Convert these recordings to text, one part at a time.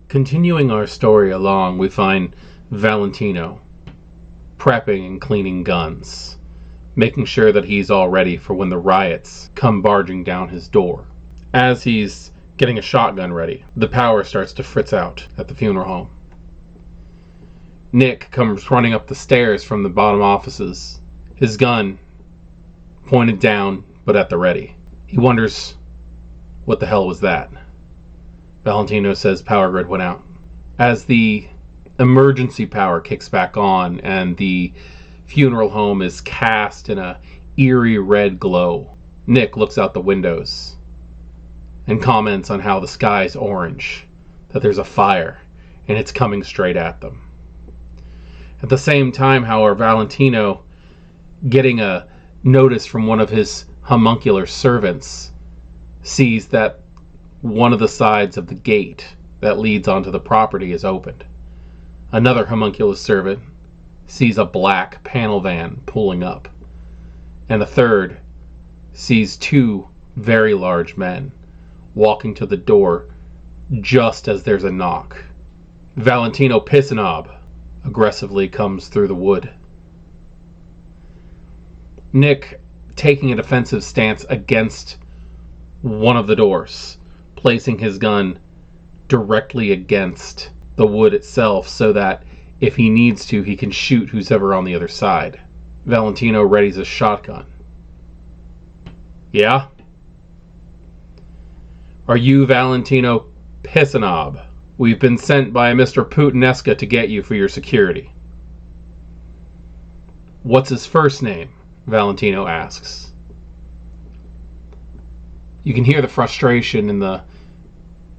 Continuing our story along, we find Valentino prepping and cleaning guns, making sure that he's all ready for when the riots come barging down his door. As he's getting a shotgun ready, the power starts to fritz out at the funeral home. Nick comes running up the stairs from the bottom offices, his gun pointed down but at the ready. He wonders, what the hell was that? Valentino says power grid went out. As the emergency power kicks back on and the funeral home is cast in a eerie red glow, Nick looks out the windows and comments on how the sky's orange, that there's a fire and it's coming straight at them. At the same time, however, Valentino, getting a notice from one of his homuncular servants, sees that one of the sides of the gate that leads onto the property is opened. Another homunculus servant sees a black panel van pulling up. And a third sees two very large men walking to the door just as there's a knock. Valentino Pissanob aggressively comes through the wood. Nick, taking a defensive stance against one of the doors, placing his gun directly against the wood itself so that if he needs to, he can shoot who's ever on the other side. Valentino readies a shotgun. Yeah? Are you Valentino Pissanob? We've been sent by Mr. Putinesca to get you for your security. What's his first name? Valentino asks. You can hear the frustration in the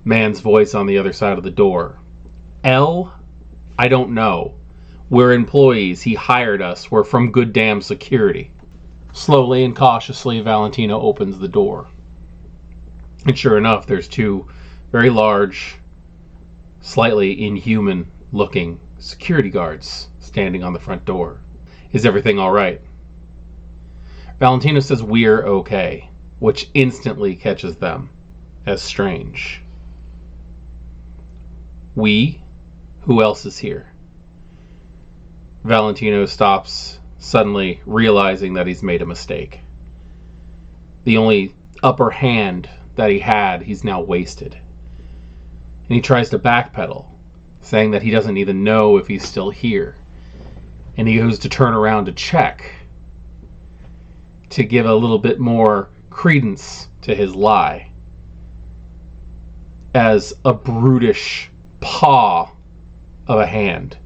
man's voice on the other side of the door. L? I don't know. We're employees. He hired us. We're from good damn security. Slowly and cautiously, Valentino opens the door. And sure enough, there's two very large, slightly inhuman looking security guards standing on the front door. Is everything all right? Valentino says we're okay, which instantly catches them as strange. We? Who else is here? Valentino stops, suddenly realizing that he's made a mistake. The only upper hand that he had, he's now wasted. And he tries to backpedal, saying that he doesn't even know if he's still here. And he goes to turn around to check, to give a little bit more credence to his lie, as a brutish paw of a hand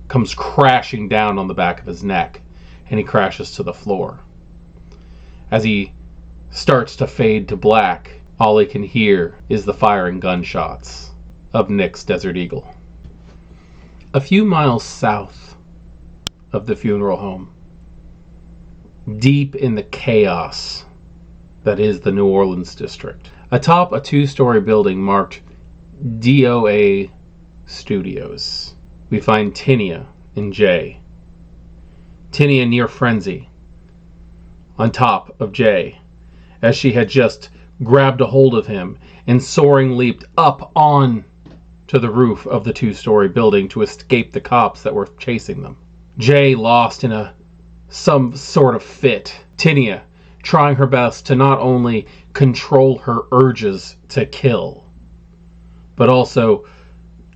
comes crashing down on the back of his neck, and he crashes to the floor. As he starts to fade to black, all he can hear is the firing gunshots of Nick's Desert Eagle. A few miles south of the funeral home, deep in the chaos that is the New Orleans district, atop a 2-story building marked DOA Studios, we find Tinia and Jay. Tinia near frenzy on top of Jay, as she had just grabbed a hold of him and soaring leaped up on to the roof of the 2-story building to escape the cops that were chasing them. Jay lost in some sort of fit. Tinia trying her best to not only control her urges to kill, but also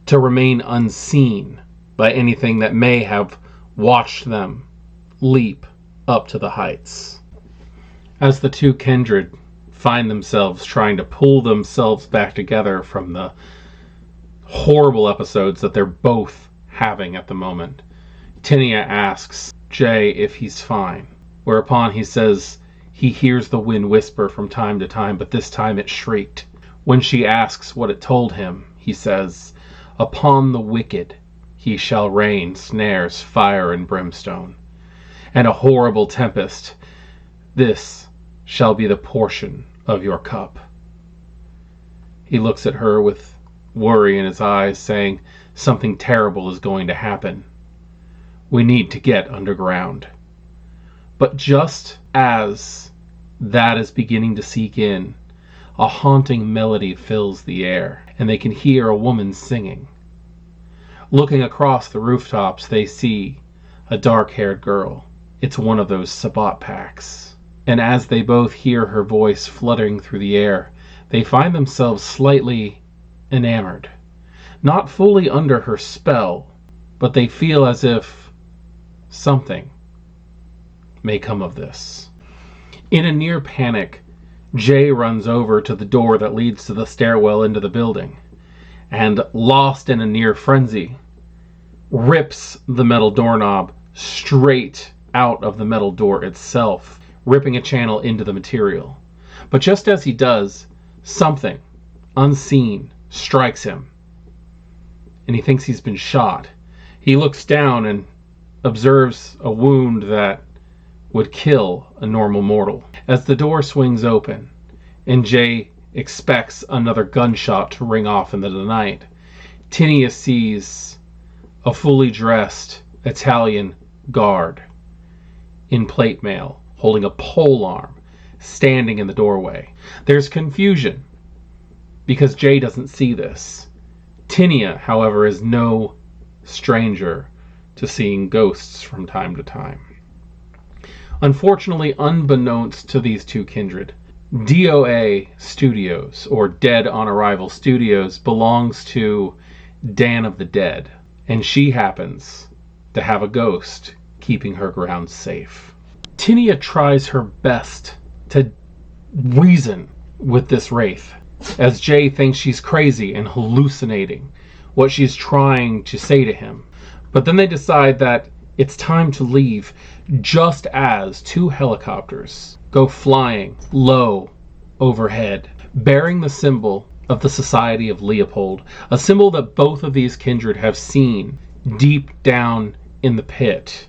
to remain unseen by anything that may have watched them leap up to the heights. As the two Kindred find themselves trying to pull themselves back together from the horrible episodes that they're both having at the moment, Tinia asks Jay if he's fine, whereupon he says he hears the wind whisper from time to time, but this time it shrieked. When she asks what it told him, he says, "Upon the wicked he shall rain snares, fire, and brimstone, and a horrible tempest. This shall be the portion of your cup." He looks at her with worry in his eyes, saying, "Something terrible is going to happen. We need to get underground." But just as that is beginning to seep in, a haunting melody fills the air, and they can hear a woman singing. Looking across the rooftops, they see a dark-haired girl. It's one of those Sabbat packs. And as they both hear her voice fluttering through the air, they find themselves slightly enamored. Not fully under her spell, but they feel as if something may come of this. In a near panic, Jay runs over to the door that leads to the stairwell into the building, and, lost in a near frenzy, rips the metal doorknob straight out of the metal door itself, ripping a channel into the material. But just as he does, something unseen strikes him, and he thinks he's been shot. He looks down and observes a wound that would kill a normal mortal. As the door swings open, and Jay expects another gunshot to ring off into the night, Tinia sees a fully dressed Italian guard in plate mail, holding a polearm, standing in the doorway. There's confusion because Jay doesn't see this. Tinia, however, is no stranger to seeing ghosts from time to time. Unfortunately, unbeknownst to these two kindred, DOA Studios, or Dead on Arrival Studios, belongs to Dan of the Dead, and she happens to have a ghost keeping her grounds safe. Tinia tries her best to reason with this wraith, as Jay thinks she's crazy and hallucinating what she's trying to say to him. But then they decide that it's time to leave, just as two helicopters go flying low overhead, bearing the symbol of the Society of Leopold, a symbol that both of these kindred have seen deep down in the pit,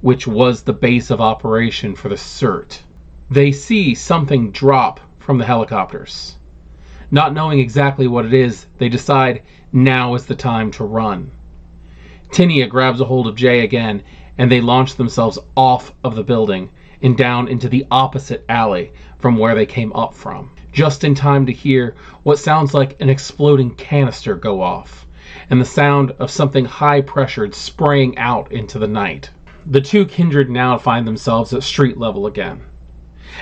which was the base of operation for the CERT. They see something drop from the helicopters. Not knowing exactly what it is, they decide now is the time to run. Tinia grabs a hold of Jay again, and they launch themselves off of the building and down into the opposite alley from where they came up from, just in time to hear what sounds like an exploding canister go off, and the sound of something high-pressured spraying out into the night. The two kindred now find themselves at street level again.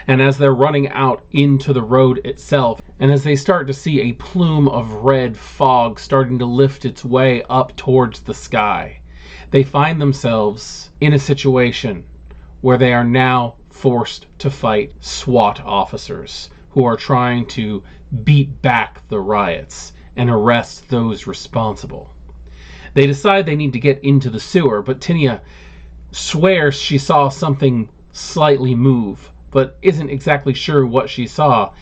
And as they're running out into the road itself, and as they start to see a plume of red fog starting to lift its way up towards the sky, they find themselves in a situation where they are now forced to fight SWAT officers who are trying to beat back the riots and arrest those responsible. They decide they need to get into the sewer, but Tinia swears she saw something slightly move, but isn't exactly sure what she saw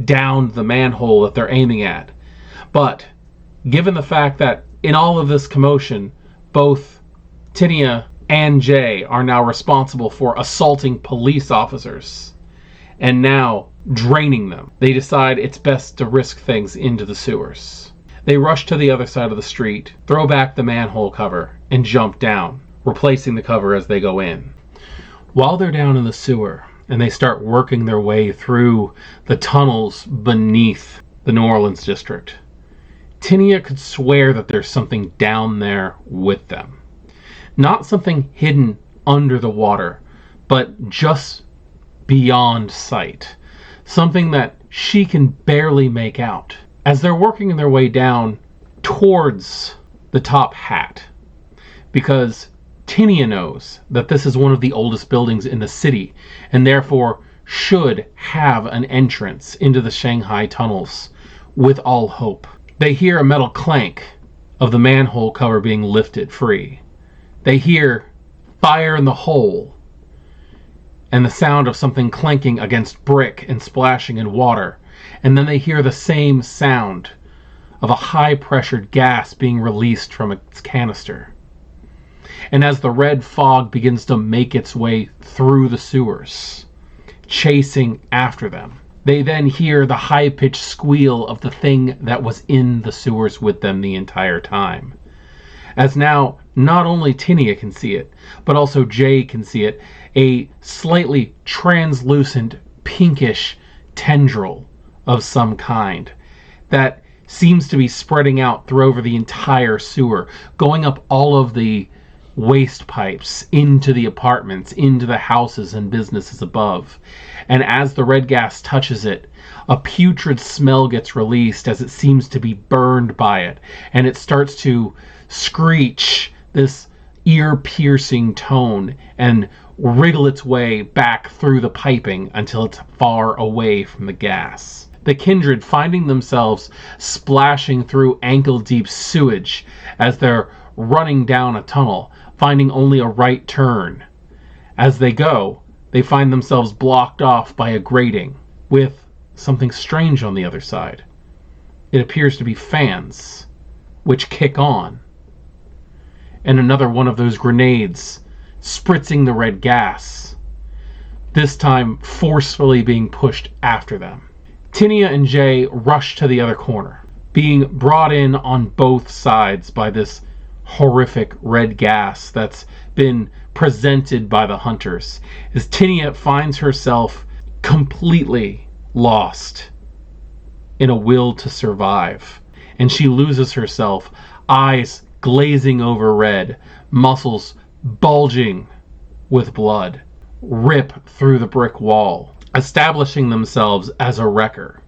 down the manhole that they're aiming at. But given the fact that in all of this commotion, both Tinia and Jay are now responsible for assaulting police officers and now draining them, they decide it's best to risk things into the sewers. They rush to the other side of the street, throw back the manhole cover, and jump down, replacing the cover as they go in. While they're down in the sewer, and they start working their way through the tunnels beneath the New Orleans district, Tinia could swear that there's something down there with them. Not something hidden under the water, but just beyond sight. Something that she can barely make out. As they're working their way down towards the top hat, because Tinia knows that this is one of the oldest buildings in the city, and therefore should have an entrance into the Shanghai tunnels with all hope. They hear a metal clank of the manhole cover being lifted free. They hear fire in the hole, and the sound of something clanking against brick and splashing in water, and then they hear the same sound of a high-pressured gas being released from its canister. And as the red fog begins to make its way through the sewers, chasing after them, they then hear the high-pitched squeal of the thing that was in the sewers with them the entire time. As now, not only Tinia can see it, but also Jay can see it, a slightly translucent, pinkish tendril of some kind that seems to be spreading out through over the entire sewer, going up all of the waste pipes into the apartments, into the houses and businesses above. And as the red gas touches it, a putrid smell gets released as it seems to be burned by it, and it starts to screech this ear-piercing tone and wriggle its way back through the piping until it's far away from the gas. The Kindred, finding themselves splashing through ankle-deep sewage as they're running down a tunnel, finding only a right turn. As they go, they find themselves blocked off by a grating with something strange on the other side. It appears to be fans, which kick on. And another one of those grenades spritzing the red gas, this time forcefully being pushed after them. Tinia and Jay rush to the other corner, being brought in on both sides by this horrific red gas that's been presented by the hunters, as Tinia finds herself completely lost in a will to survive, and she loses herself, eyes glazing over red, muscles bulging with blood, rip through the brick wall, establishing themselves as a wrecker,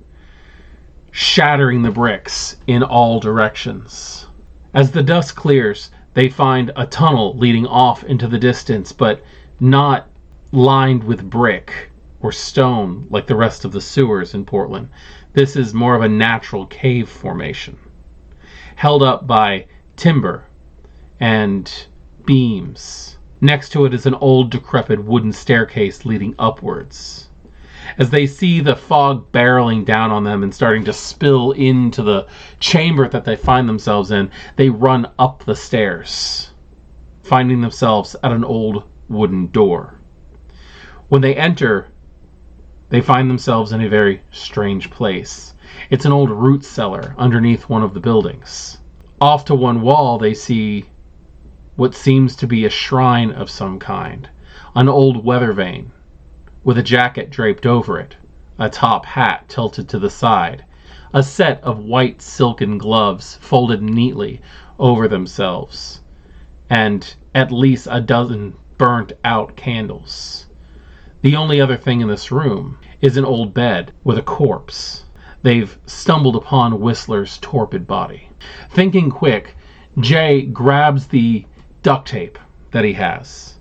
shattering the bricks in all directions. As the dust clears, they find a tunnel leading off into the distance, but not lined with brick or stone like the rest of the sewers in Portland. This is more of a natural cave formation, held up by timber and beams. Next to it is an old decrepit wooden staircase leading upwards. As they see the fog barreling down on them and starting to spill into the chamber that they find themselves in, they run up the stairs, finding themselves at an old wooden door. When they enter, they find themselves in a very strange place. It's an old root cellar underneath one of the buildings. Off to one wall, they see what seems to be a shrine of some kind, an old weather vane with a jacket draped over it, a top hat tilted to the side, a set of white silken gloves folded neatly over themselves, and at least a dozen burnt out candles. The only other thing in this room is an old bed with a corpse. They've stumbled upon Whistler's torpid body. Thinking quick, Jay grabs the duct tape that he has.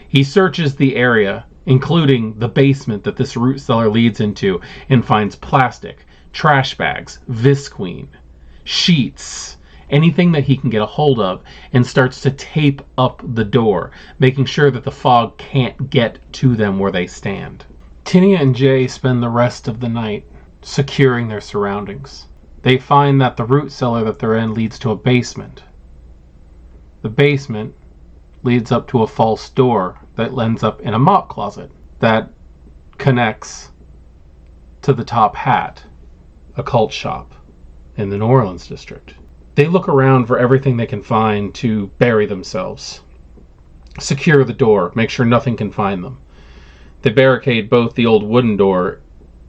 He searches the area, including the basement that this root cellar leads into, and finds plastic, trash bags, visqueen, sheets, anything that he can get a hold of, and starts to tape up the door, making sure that the fog can't get to them where they stand. Tinia and Jay spend the rest of the night securing their surroundings. They find that the root cellar that they're in leads to a basement. The basement leads up to a false door that ends up in a mop closet that connects to the Top Hat, a cult shop in the New Orleans district. They look around for everything they can find to bury themselves. Secure the door, make sure nothing can find them. They barricade both the old wooden door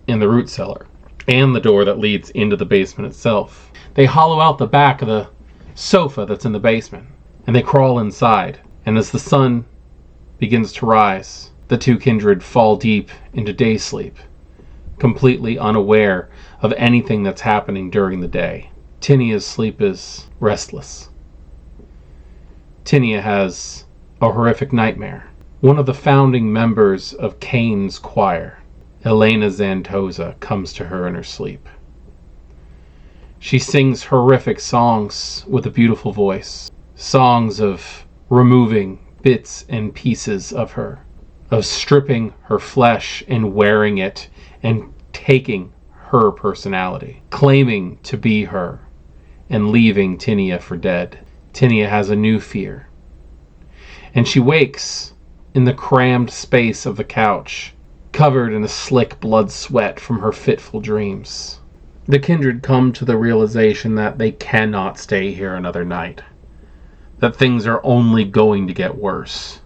in the root cellar and the door that leads into the basement itself. They hollow out the back of the sofa that's in the basement, and they crawl inside. And as the sun begins to rise, the two Kindred fall deep into day sleep, completely unaware of anything that's happening during the day. Tinia's sleep is restless. Tinia has a horrific nightmare. One of the founding members of Cain's choir, Elena Zantoza, comes to her in her sleep. She sings horrific songs with a beautiful voice. Songs of removing bits and pieces of her, of stripping her flesh and wearing it and taking her personality, claiming to be her and leaving Tinia for dead. Tinia has a new fear, and she wakes in the crammed space of the couch, covered in a slick blood sweat from her fitful dreams. The Kindred come to the realization that they cannot stay here another night, that things are only going to get worse.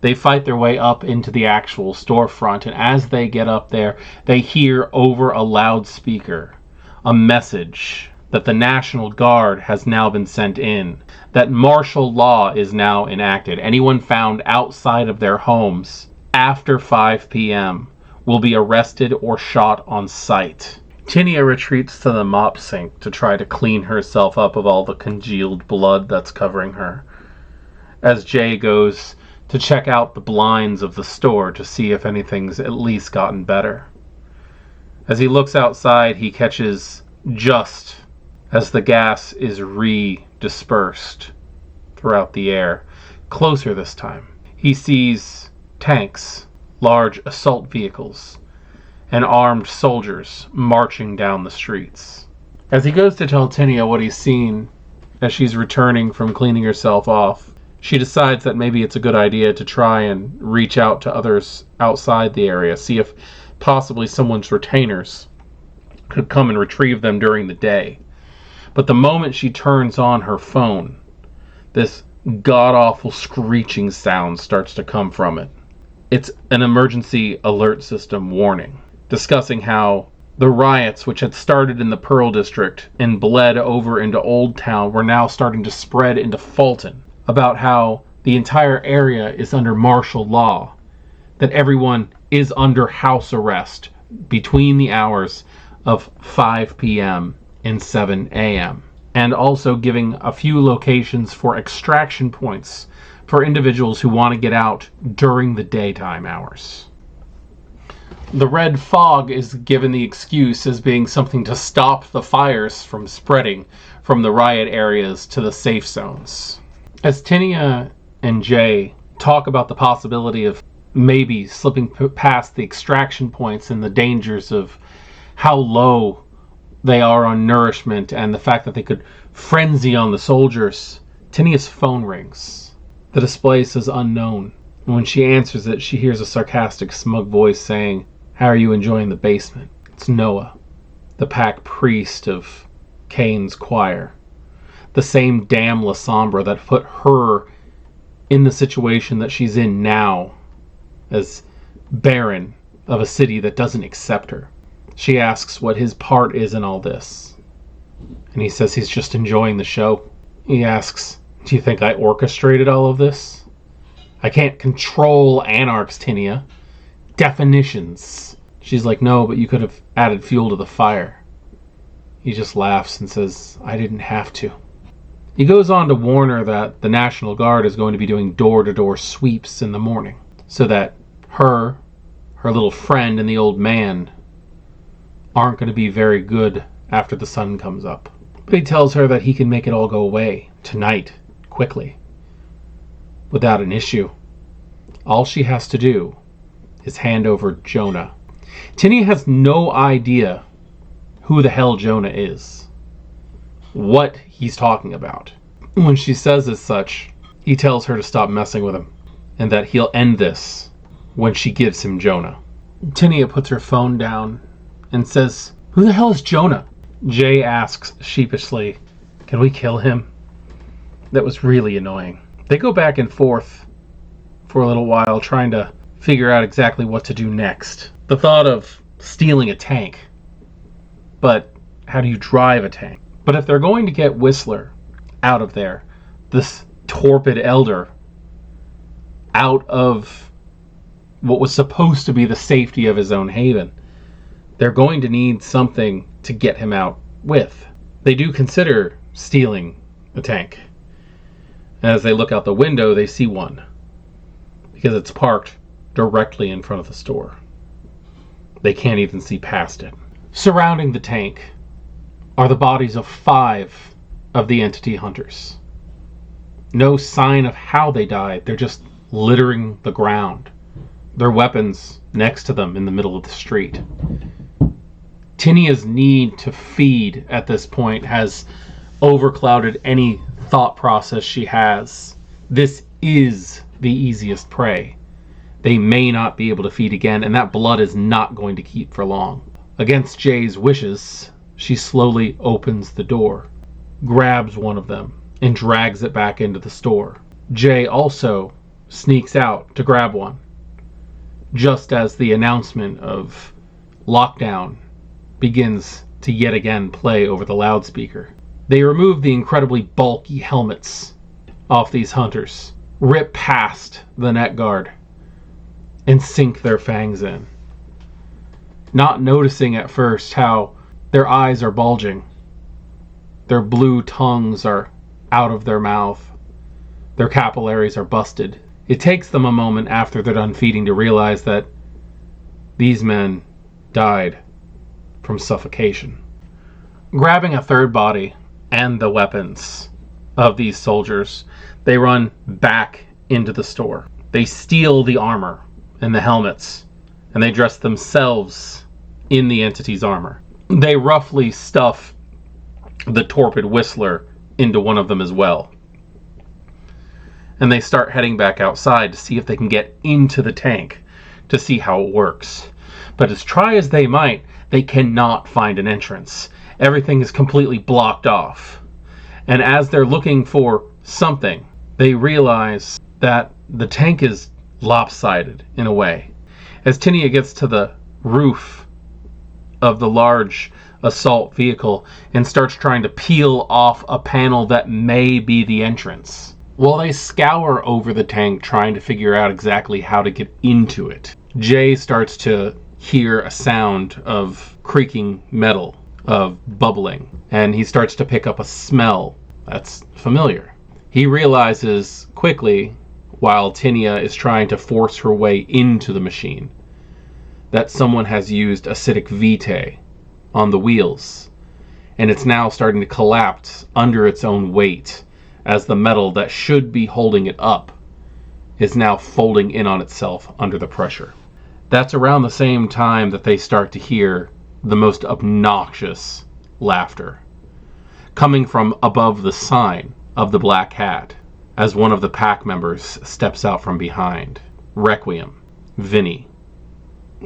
They fight their way up into the actual storefront, and as they get up there, they hear over a loudspeaker a message that the National Guard has now been sent in, that martial law is now enacted. Anyone found outside of their homes after 5 p.m. will be arrested or shot on sight. Tinia retreats to the mop sink to try to clean herself up of all the congealed blood that's covering her, as Jay goes to check out the blinds of the store to see if anything's at least gotten better. As he looks outside, he catches just as the gas is dispersed throughout the air, closer this time. He sees tanks, large assault vehicles, and armed soldiers marching down the streets. As he goes to tell Tinia what he's seen as she's returning from cleaning herself off, she decides that maybe it's a good idea to try and reach out to others outside the area, see if possibly someone's retainers could come and retrieve them during the day. But the moment she turns on her phone, this god-awful screeching sound starts to come from it. It's an emergency alert system warning, discussing how the riots, which had started in the Pearl District and bled over into Old Town, were now starting to spread into Fulton, about how the entire area is under martial law, that everyone is under house arrest between the hours of 5 p.m. and 7 a.m., and also giving a few locations for extraction points for individuals who want to get out during the daytime hours. The red fog is given the excuse as being something to stop the fires from spreading from the riot areas to the safe zones. As Tinia and Jay talk about the possibility of maybe slipping past the extraction points and the dangers of how low they are on nourishment and the fact that they could frenzy on the soldiers, Tinia's phone rings. The display says unknown. And when she answers it, she hears a sarcastic, smug voice saying, "How are you enjoying the basement?" It's Noah, the pack priest of Cain's choir. The same damn La Sombra that put her in the situation that she's in now, as Baron of a city that doesn't accept her. She asks what his part is in all this, and he says he's just enjoying the show. He asks, "Do you think I orchestrated all of this? I can't control anarchs, Tinia. Definitions." She's like, "No, but you could have added fuel to the fire." He just laughs and says, "I didn't have to." He goes on to warn her that the National Guard is going to be doing door-to-door sweeps in the morning, so that her little friend, and the old man aren't going to be very good after the sun comes up. But he tells her that he can make it all go away tonight, quickly, without an issue. All she has to do is hand over Jonah. Tinia has no idea who the hell Jonah is, what he's talking about. When she says as such, he tells her to stop messing with him, and that he'll end this when she gives him Jonah. Tinia puts her phone down and says, "Who the hell is Jonah?" Jay asks sheepishly, "Can we kill him?" That was really annoying. They go back and forth for a little while, trying to figure out exactly what to do next. The thought of stealing a tank. But how do you drive a tank? But if they're going to get Whistler out of there, this torpid elder, out of what was supposed to be the safety of his own haven, they're going to need something to get him out with. They do consider stealing a tank. As they look out the window, they see one, because it's parked directly in front of the store. They can't even see past it. Surrounding the tank are the bodies of 5 of the entity hunters. No sign of how they died. They're just littering the ground. Their weapons next to them in the middle of the street. Tinia's need to feed at this point has overclouded any thought process she has. This is the easiest prey. They may not be able to feed again, and that blood is not going to keep for long. Against Jay's wishes, she slowly opens the door, grabs one of them, and drags it back into the store. Jay also sneaks out to grab one, just as the announcement of lockdown begins to yet again play over the loudspeaker. They remove the incredibly bulky helmets off these hunters, rip past the neck guard, and sink their fangs in, not noticing at first how their eyes are bulging, their blue tongues are out of their mouth, their capillaries are busted. It takes them a moment after they're done feeding to realize that these men died from suffocation. Grabbing a third body and the weapons of these soldiers, they run back into the store. They steal the armor and the helmets, and they dress themselves in the entity's armor. They roughly stuff the torpid Whistler into one of them as well. And they start heading back outside to see if they can get into the tank to see how it works. But as try as they might, they cannot find an entrance. Everything is completely blocked off. And as they're looking for something, they realize that the tank is lopsided in a way. As Tinia gets to the roof of the large assault vehicle and starts trying to peel off a panel that may be the entrance, while they scour over the tank trying to figure out exactly how to get into it, Jay starts to hear a sound of creaking metal, of bubbling, and he starts to pick up a smell that's familiar. He realizes quickly, while Tinia is trying to force her way into the machine, that someone has used acidic vitae on the wheels, and it's now starting to collapse under its own weight, as the metal that should be holding it up is now folding in on itself under the pressure. That's around the same time that they start to hear the most obnoxious laughter coming from above the sign of the Black Hat, as one of the pack members steps out from behind. Requiem, Vinny,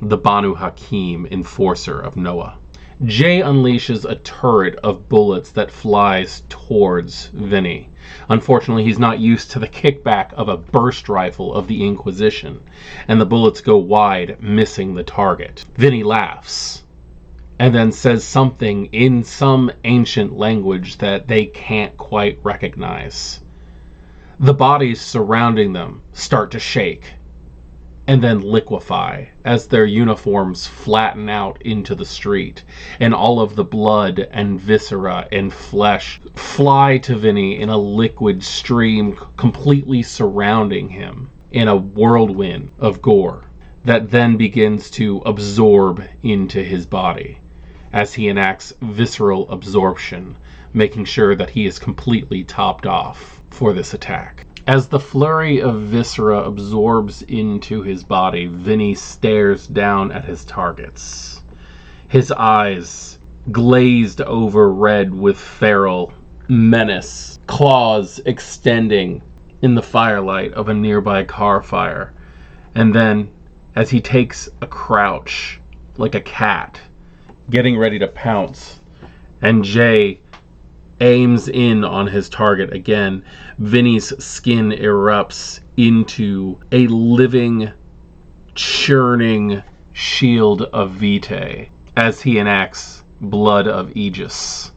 the Banu Hakim enforcer of Noah. Jay unleashes a turret of bullets that flies towards Vinny. Unfortunately, he's not used to the kickback of a burst rifle of the Inquisition, and the bullets go wide, missing the target. Vinny laughs, and then says something in some ancient language that they can't quite recognize. The bodies surrounding them start to shake, and then liquefy as their uniforms flatten out into the street, and all of the blood and viscera and flesh fly to Vinny in a liquid stream, completely surrounding him in a whirlwind of gore that then begins to absorb into his body as he enacts visceral absorption, making sure that he is completely topped off for this attack. As the flurry of viscera absorbs into his body, Vinny stares down at his targets. His eyes glazed over red with feral menace, claws extending in the firelight of a nearby car fire. And then, as he takes a crouch like a cat, getting ready to pounce, and Jay aims in on his target again, Vinny's skin erupts into a living, churning shield of vitae as he enacts Blood of Aegis.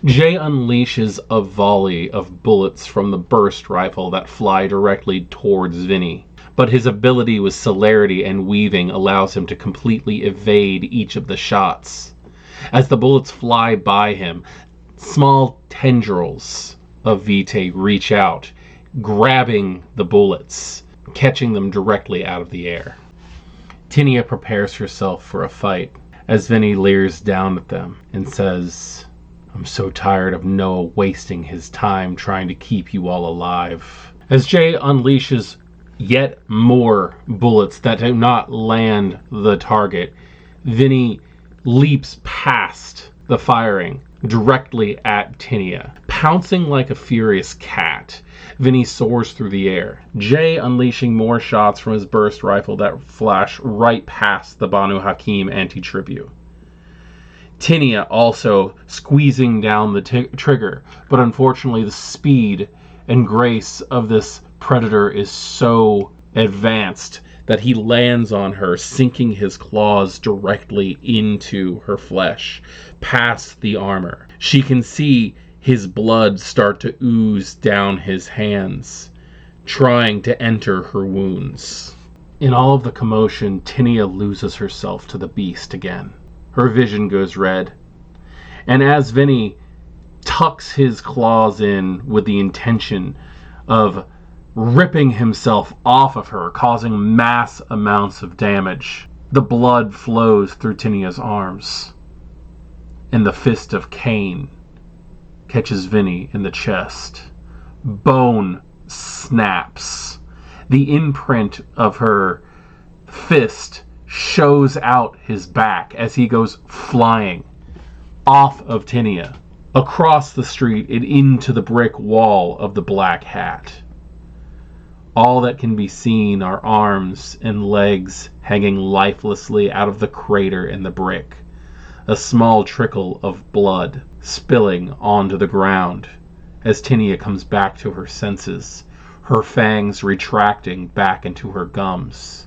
Jay unleashes a volley of bullets from the burst rifle that fly directly towards Vinny, but his ability with celerity and weaving allows him to completely evade each of the shots. As the bullets fly by him, small tendrils of vitae reach out, grabbing the bullets, catching them directly out of the air. Tinia prepares herself for a fight as Vinny leers down at them and says, "I'm so tired of Noah wasting his time trying to keep you all alive." As Jay unleashes yet more bullets that do not land the target, Vinny leaps past the firing directly at Tinia. Pouncing like a furious cat, Vinny soars through the air, Jay unleashing more shots from his burst rifle that flash right past the Banu Hakim anti-tribu. Tinia also squeezing down the trigger, but unfortunately the speed and grace of this predator is so advanced that he lands on her, sinking his claws directly into her flesh, past the armor. She can see his blood start to ooze down his hands, trying to enter her wounds. In all of the commotion, Tinia loses herself to the beast again. Her vision goes red, and as Vinny tucks his claws in with the intention of ripping himself off of her, causing mass amounts of damage, the blood flows through Tinia's arms, and the fist of Cain catches Vinny in the chest. Bone snaps. The imprint of her fist shows out his back as he goes flying off of Tinia, across the street and into the brick wall of the Black Hat. All that can be seen are arms and legs hanging lifelessly out of the crater in the brick, a small trickle of blood spilling onto the ground as Tinia comes back to her senses, her fangs retracting back into her gums,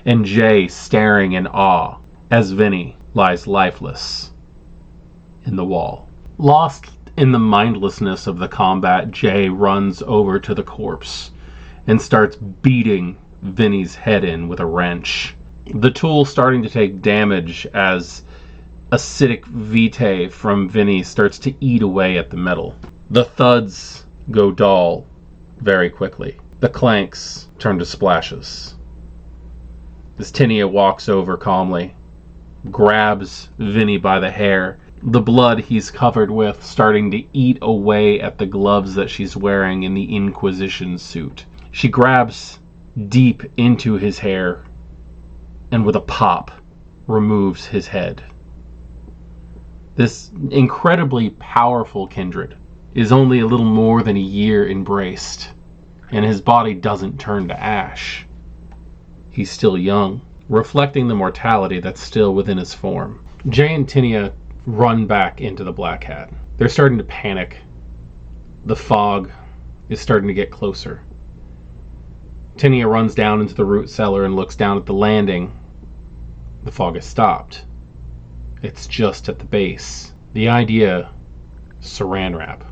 and Jay staring in awe as Vinny lies lifeless in the wall. Lost in the mindlessness of the combat, Jay runs over to the corpse and starts beating Vinny's head in with a wrench. The tool starting to take damage as acidic vitae from Vinny starts to eat away at the metal. The thuds go dull very quickly. The clanks turn to splashes. As Tinia walks over calmly, grabs Vinny by the hair, the blood he's covered with starting to eat away at the gloves that she's wearing in the Inquisition suit. She grabs deep into his hair and with a pop removes his head. This incredibly powerful Kindred is only a little more than a year embraced, and his body doesn't turn to ash. He's still young, reflecting the mortality that's still within his form. Jay and Tinia run back into the Black Hat. They're starting to panic. The fog is starting to get closer. Tinia runs down into the root cellar and looks down at the landing. The fog has stopped. It's just at the base. The idea, saran wrap,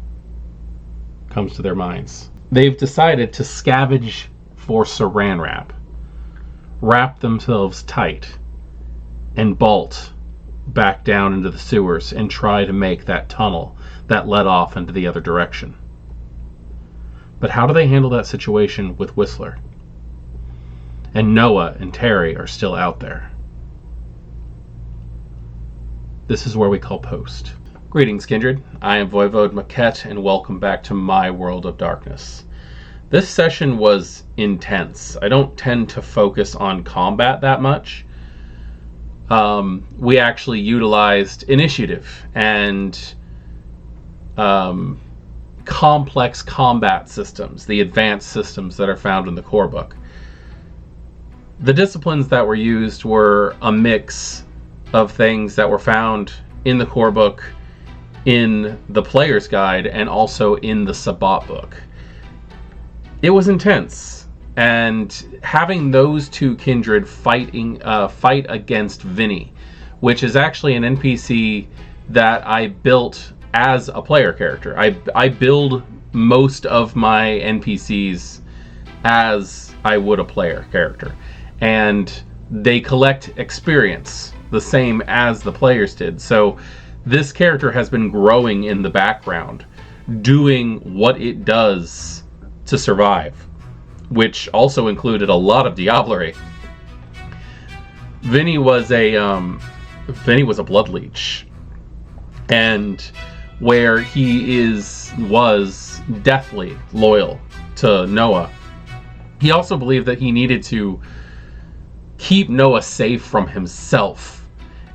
comes to their minds. They've decided to scavenge for saran wrap themselves tight, and bolt back down into the sewers and try to make that tunnel that led off into the other direction. But how do they handle that situation with Whistler? And Noah and Terry are still out there. This is where we call post. Greetings, Kindred. I am Voivode Maquette, and welcome back to my world of darkness. This session was intense. I don't tend to focus on combat that much. We actually utilized initiative and complex combat systems, the advanced systems that are found in the core book. The disciplines that were used were a mix of things that were found in the core book, in the player's guide, and also in the Sabbat book. It was intense, and having those two Kindred fight against Vinny, which is actually an NPC that I built as a player character. I build most of my NPCs as I would a player character, and they collect experience the same as the players did. So this character has been growing in the background, doing what it does to survive, which also included a lot of diablerie. Vinny was a blood leech, and where he was deathly loyal to Noah, he also believed that he needed to keep Noah safe from himself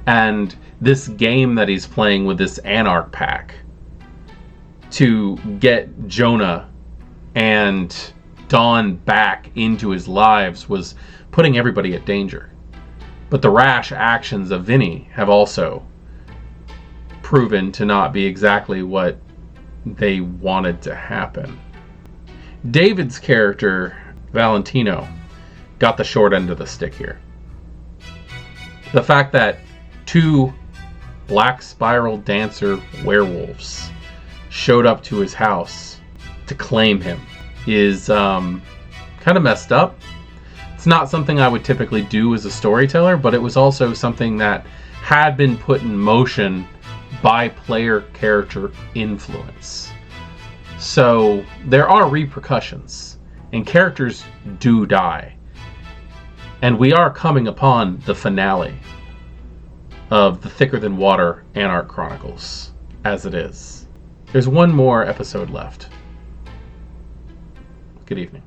and this game that he's playing with this Anarch pack to get Jonah and Dawn back into his lives was putting everybody at danger. But the rash actions of Vinny have also proven to not be exactly what they wanted to happen. David's character, Valentino, got the short end of the stick here. The fact that 2 Black Spiral Dancer werewolves showed up to his house to claim him is kind of messed up. It's not something I would typically do as a storyteller, but it was also something that had been put in motion by player character influence. So there are repercussions, and characters do die. And we are coming upon the finale of the Thicker Than Water Anarch Chronicles as it is. There's one more episode left. Good evening.